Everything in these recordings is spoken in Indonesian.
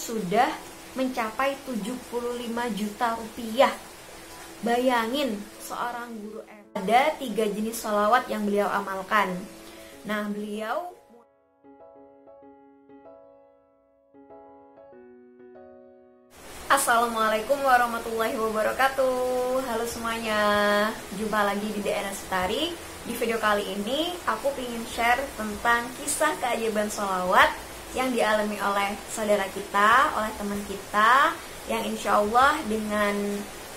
sudah mencapai 75 juta rupiah. Bayangin, seorang guru ada 3 jenis sholawat yang beliau amalkan. Nah, beliau Assalamualaikum warahmatullahi wabarakatuh. Halo semuanya, jumpa lagi di DNA Setari. Di video kali ini aku ingin share tentang kisah keajaiban sholawat yang dialami oleh saudara kita, oleh teman kita, yang insya Allah dengan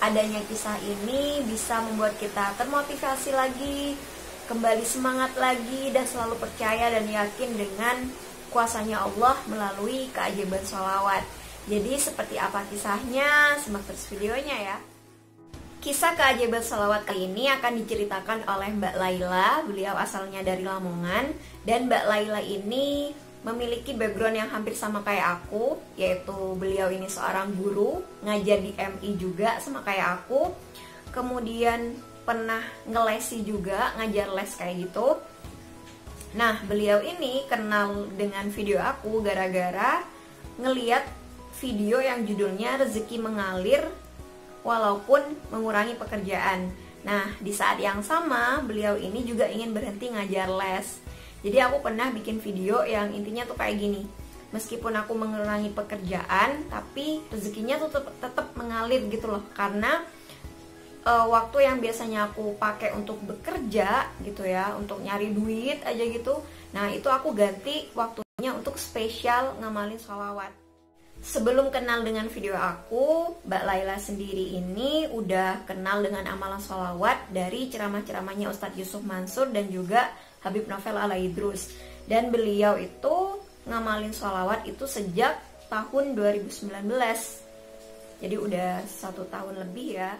adanya kisah ini bisa membuat kita termotivasi lagi, kembali semangat lagi, dan selalu percaya dan yakin dengan kuasanya Allah melalui keajaiban sholawat. Jadi seperti apa kisahnya? Simak terus videonya ya. Kisah keajaiban sholawat kali ini akan diceritakan oleh Mbak Laila. Beliau asalnya dari Lamongan, dan Mbak Laila ini memiliki background yang hampir sama kayak aku, yaitu beliau ini seorang guru, ngajar di MI juga sama kayak aku. Kemudian pernah ngelesi juga, ngajar les kayak gitu. Nah, beliau ini kenal dengan video aku gara-gara ngeliat video yang judulnya Rezeki Mengalir Walaupun Mengurangi Pekerjaan. Nah, di saat yang sama beliau ini juga ingin berhenti ngajar les. Jadi aku pernah bikin video yang intinya tuh kayak gini. Meskipun aku mengurangi pekerjaan, tapi rezekinya tuh tetap mengalir gitu loh. Karena waktu yang biasanya aku pakai untuk bekerja gitu ya, untuk nyari duit aja gitu, nah itu aku ganti waktunya untuk spesial ngamalin sholawat. Sebelum kenal dengan video aku, Mbak Laila sendiri ini udah kenal dengan amalan sholawat dari ceramah-ceramahnya Ustadz Yusuf Mansur dan juga Habib Novel Alaidrus. Dan beliau itu ngamalin sholawat itu sejak tahun 2019. Jadi udah 1 tahun lebih ya.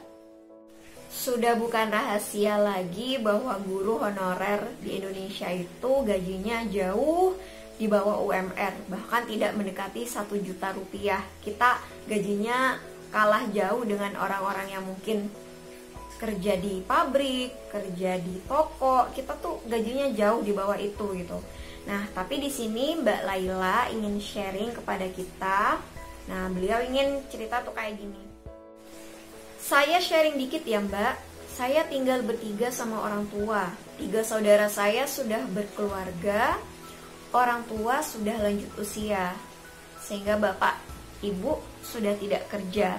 Sudah bukan rahasia lagi bahwa guru honorer di Indonesia itu gajinya jauh di bawah UMR, bahkan tidak mendekati 1 juta rupiah. Kita gajinya kalah jauh dengan orang-orang yang mungkin kerja di pabrik, kerja di toko. Kita tuh gajinya jauh di bawah itu gitu. Nah, tapi di sini Mbak Laila ingin sharing kepada kita. Nah, beliau ingin cerita tuh kayak gini. Saya sharing dikit ya Mbak. Saya tinggal bertiga sama orang tua. 3 saudara saya sudah berkeluarga. Orang tua sudah lanjut usia, sehingga bapak ibu sudah tidak kerja.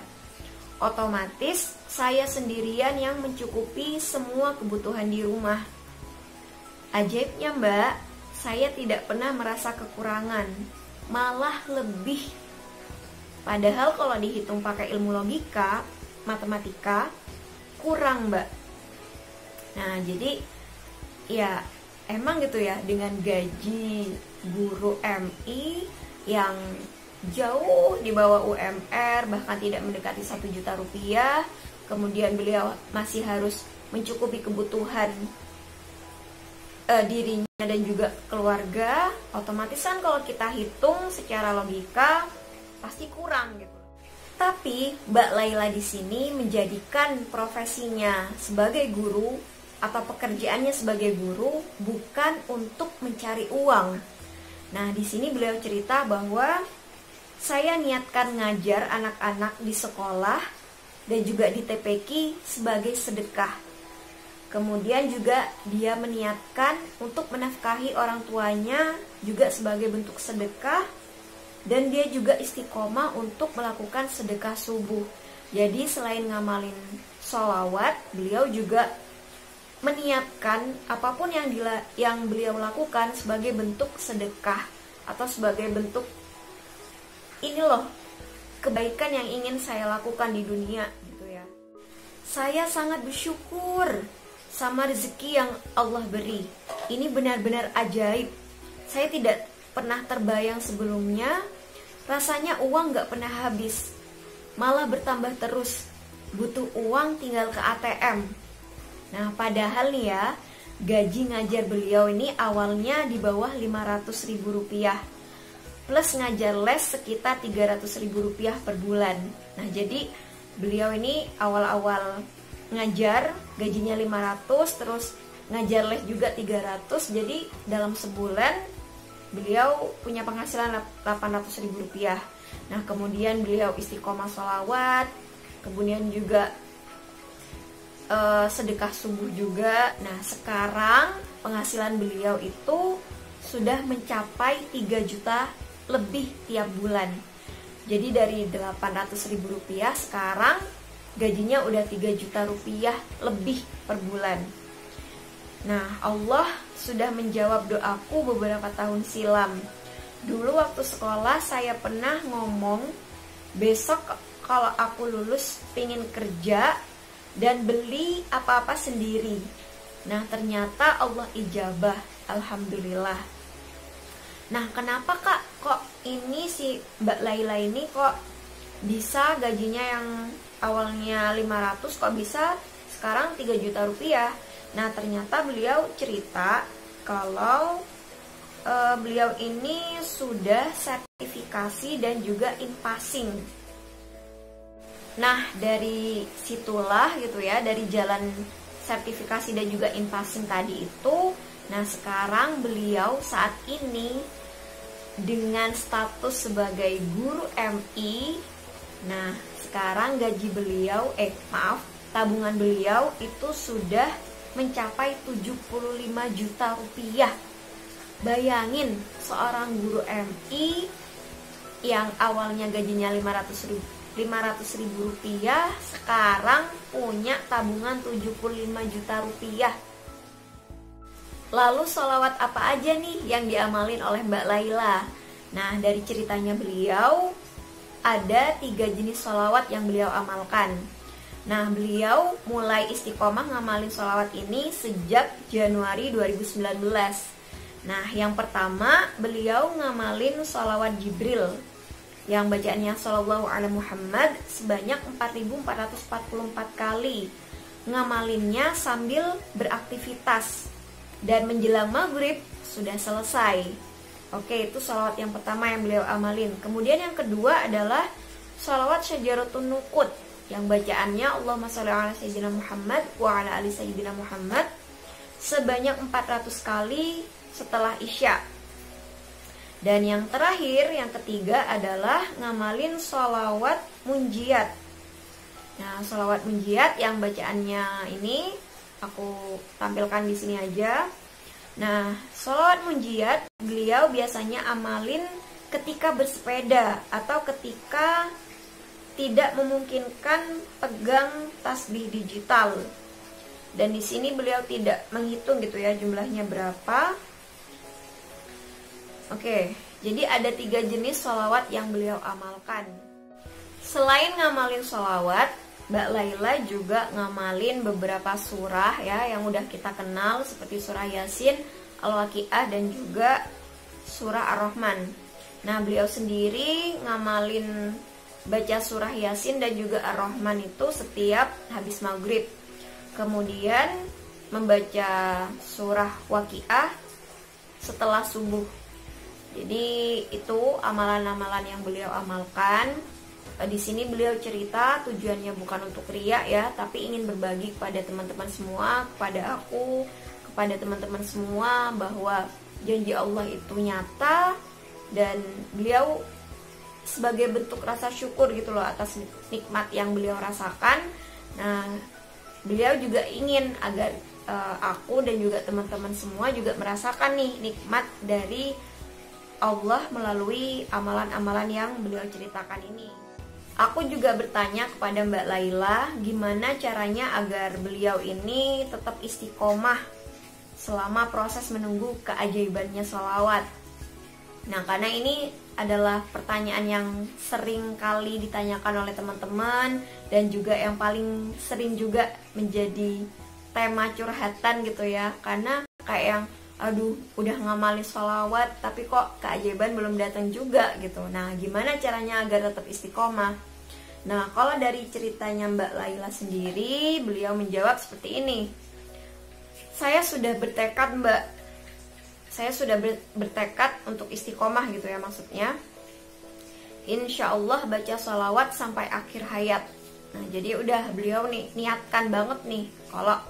Otomatis saya sendirian yang mencukupi semua kebutuhan di rumah. Ajaibnya Mbak, saya tidak pernah merasa kekurangan, malah lebih. Padahal kalau dihitung pakai ilmu logika, matematika, kurang Mbak. Nah jadi ya emang gitu ya, dengan gaji guru MI yang jauh di bawah UMR, bahkan tidak mendekati 1 juta rupiah, kemudian beliau masih harus mencukupi kebutuhan dirinya dan juga keluarga. Otomatis kan kalau kita hitung secara logika pasti kurang gitu. Tapi Mbak Laila di sini menjadikan profesinya sebagai guru atau pekerjaannya sebagai guru bukan untuk mencari uang. Nah, di sini beliau cerita bahwa saya niatkan ngajar anak-anak di sekolah dan juga di TPQ sebagai sedekah. Kemudian juga dia meniatkan untuk menafkahi orang tuanya juga sebagai bentuk sedekah, dan dia juga istiqomah untuk melakukan sedekah subuh. Jadi selain ngamalin sholawat, beliau juga meniatkan apapun yang beliau lakukan sebagai bentuk sedekah atau sebagai bentuk ini loh kebaikan yang ingin saya lakukan di dunia gitu ya. Saya sangat bersyukur sama rezeki yang Allah beri. Ini benar-benar ajaib. Saya tidak pernah terbayang sebelumnya. Rasanya uang gak pernah habis, malah bertambah terus. Butuh uang tinggal ke ATM. Nah, padahal nih ya, gaji ngajar beliau ini awalnya di bawah 500.000 rupiah, plus ngajar les sekitar 300.000 rupiah per bulan. Nah, jadi beliau ini awal-awal ngajar gajinya 500, terus ngajar les juga 300. Jadi dalam sebulan beliau punya penghasilan 800.000 rupiah. Nah kemudian beliau istiqomah sholawat, kemudian juga sedekah subuh juga. Nah sekarang penghasilan beliau itu sudah mencapai 3 juta lebih tiap bulan. Jadi dari 800.000 rupiah sekarang gajinya udah 3 juta rupiah lebih per bulan. Nah Allah sudah menjawab doaku beberapa tahun silam. Dulu waktu sekolah saya pernah ngomong, besok kalau aku lulus pingin kerja dan beli apa-apa sendiri. Nah ternyata Allah ijabah, alhamdulillah. Nah kenapa kak kok ini si Mbak Laila ini kok bisa gajinya yang awalnya 500 kok bisa sekarang 3 juta rupiah? Nah ternyata beliau cerita kalau beliau ini sudah sertifikasi dan juga in-passing. Nah dari situlah gitu ya, dari jalan sertifikasi dan juga in-passing tadi itu, nah sekarang beliau saat ini dengan status sebagai guru MI. Nah sekarang gaji beliau, tabungan beliau itu sudah mencapai 75 juta rupiah. Bayangin seorang guru MI yang awalnya gajinya 500.000 rupiah sekarang punya tabungan 75 juta rupiah. Lalu sholawat apa aja nih yang diamalin oleh Mbak Laila? Nah dari ceritanya beliau ada 3 jenis sholawat yang beliau amalkan. Nah beliau mulai istiqomah ngamalin sholawat ini sejak Januari 2019. Nah yang pertama beliau ngamalin sholawat Jibril yang bacaannya Shallallahu Alaihi Muhammad sebanyak 4.444 kali. Ngamalinnya sambil beraktivitas dan menjelang maghrib sudah selesai. Oke, itu sholawat yang pertama yang beliau amalin. Kemudian yang kedua adalah sholawat Syajaratun Nuqud yang bacaannya Allahumma sholli ala sayyidina Muhammad wa ala ali sayyidina Muhammad sebanyak 400 kali setelah Isya. Dan yang terakhir, yang ketiga adalah ngamalin sholawat munjiat. Nah, sholawat munjiat yang bacaannya ini aku tampilkan di sini aja. Nah, sholawat munjiat beliau biasanya amalin ketika bersepeda atau ketika tidak memungkinkan pegang tasbih digital. Dan di sini beliau tidak menghitung gitu ya jumlahnya berapa. Oke, jadi ada 3 jenis sholawat yang beliau amalkan. Selain ngamalin sholawat, Mbak Laila juga ngamalin beberapa surah ya yang udah kita kenal seperti surah Yasin, Al-Waqiah dan juga surah Ar-Rahman. Nah beliau sendiri ngamalin baca surah Yasin dan juga Ar-Rahman itu setiap habis maghrib. Kemudian membaca surah Waqiah setelah subuh. Jadi itu amalan-amalan yang beliau amalkan. Di sini beliau cerita tujuannya bukan untuk riya ya, tapi ingin berbagi kepada teman-teman semua, kepada aku, kepada teman-teman semua bahwa janji Allah itu nyata dan beliau sebagai bentuk rasa syukur gitu loh atas nikmat yang beliau rasakan. Nah, beliau juga ingin agar aku dan juga teman-teman semua juga merasakan nih nikmat dari Allah melalui amalan-amalan yang beliau ceritakan ini. Aku juga bertanya kepada Mbak Laila gimana caranya agar beliau ini tetap istiqomah selama proses menunggu keajaibannya sholawat. Nah karena ini adalah pertanyaan yang sering kali ditanyakan oleh teman-teman dan juga yang paling sering juga menjadi tema curhatan gitu ya. Karena kayak yang aduh udah ngamalin sholawat tapi kok keajaiban belum datang juga gitu. Nah gimana caranya agar tetap istiqomah? Nah kalau dari ceritanya Mbak Laila sendiri, beliau menjawab seperti ini. Saya sudah bertekad Mbak, saya sudah bertekad untuk istiqomah gitu ya maksudnya. Insya Allah baca sholawat sampai akhir hayat. Nah jadi udah beliau nih niatkan banget nih kalau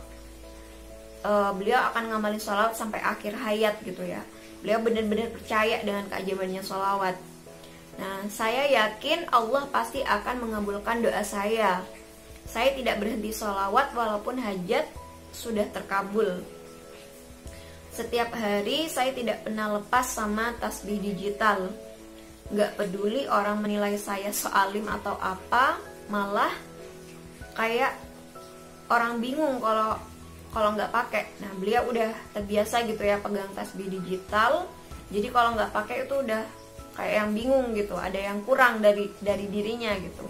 beliau akan ngamalin sholawat sampai akhir hayat gitu ya. Beliau benar-benar percaya dengan keajaibannya sholawat. Nah, saya yakin Allah pasti akan mengabulkan doa saya. Saya tidak berhenti sholawat walaupun hajat sudah terkabul. Setiap hari saya tidak pernah lepas sama tasbih digital. Gak peduli orang menilai saya soalim atau apa, malah kayak orang bingung kalau nggak pakai. Nah, beliau udah terbiasa gitu ya pegang tasbih digital. Jadi kalau nggak pakai itu udah kayak yang bingung gitu, ada yang kurang dari dirinya gitu.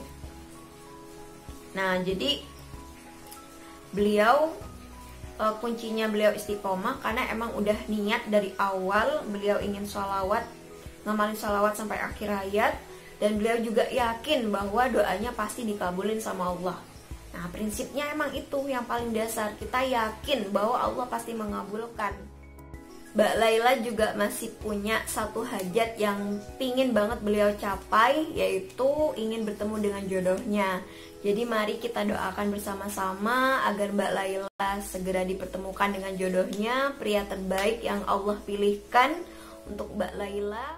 Nah, jadi beliau kuncinya beliau istiqomah karena emang udah niat dari awal beliau ingin sholawat, ngamalin sholawat sampai akhir hayat, dan beliau juga yakin bahwa doanya pasti dikabulin sama Allah. Nah, prinsipnya emang itu yang paling dasar, kita yakin bahwa Allah pasti mengabulkan. Mbak Laila juga masih punya satu hajat yang pingin banget beliau capai, yaitu ingin bertemu dengan jodohnya. Jadi mari kita doakan bersama-sama agar Mbak Laila segera dipertemukan dengan jodohnya, pria terbaik yang Allah pilihkan untuk Mbak Laila.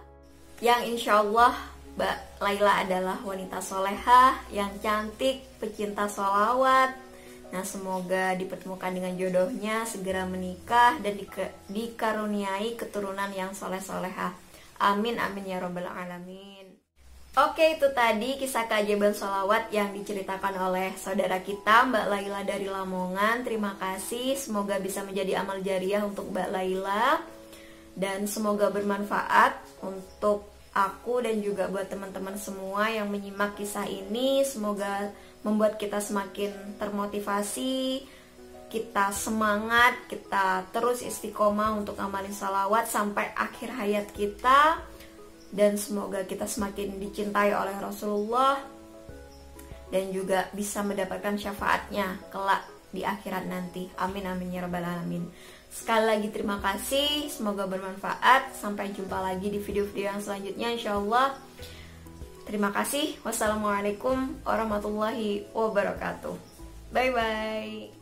Yang insya Allah Mbak Laila adalah wanita solehah, yang cantik, pecinta sholawat. Nah, semoga dipertemukan dengan jodohnya, segera menikah dan dikaruniai keturunan yang soleh-solehah. Amin, amin ya robbal alamin. Oke, itu tadi kisah keajaiban sholawat yang diceritakan oleh saudara kita Mbak Laila dari Lamongan. Terima kasih, semoga bisa menjadi amal jariah untuk Mbak Laila, dan semoga bermanfaat untuk aku dan juga buat teman-teman semua yang menyimak kisah ini. Semoga membuat kita semakin termotivasi, kita semangat, kita terus istiqomah untuk ngamalin salawat sampai akhir hayat kita, dan semoga kita semakin dicintai oleh Rasulullah dan juga bisa mendapatkan syafaatnya kelak di akhirat nanti. Amin amin ya rabbal alamin. Sekali lagi terima kasih, semoga bermanfaat. Sampai jumpa lagi di video-video yang selanjutnya insyaallah. Terima kasih. Wassalamualaikum warahmatullahi wabarakatuh. Bye bye.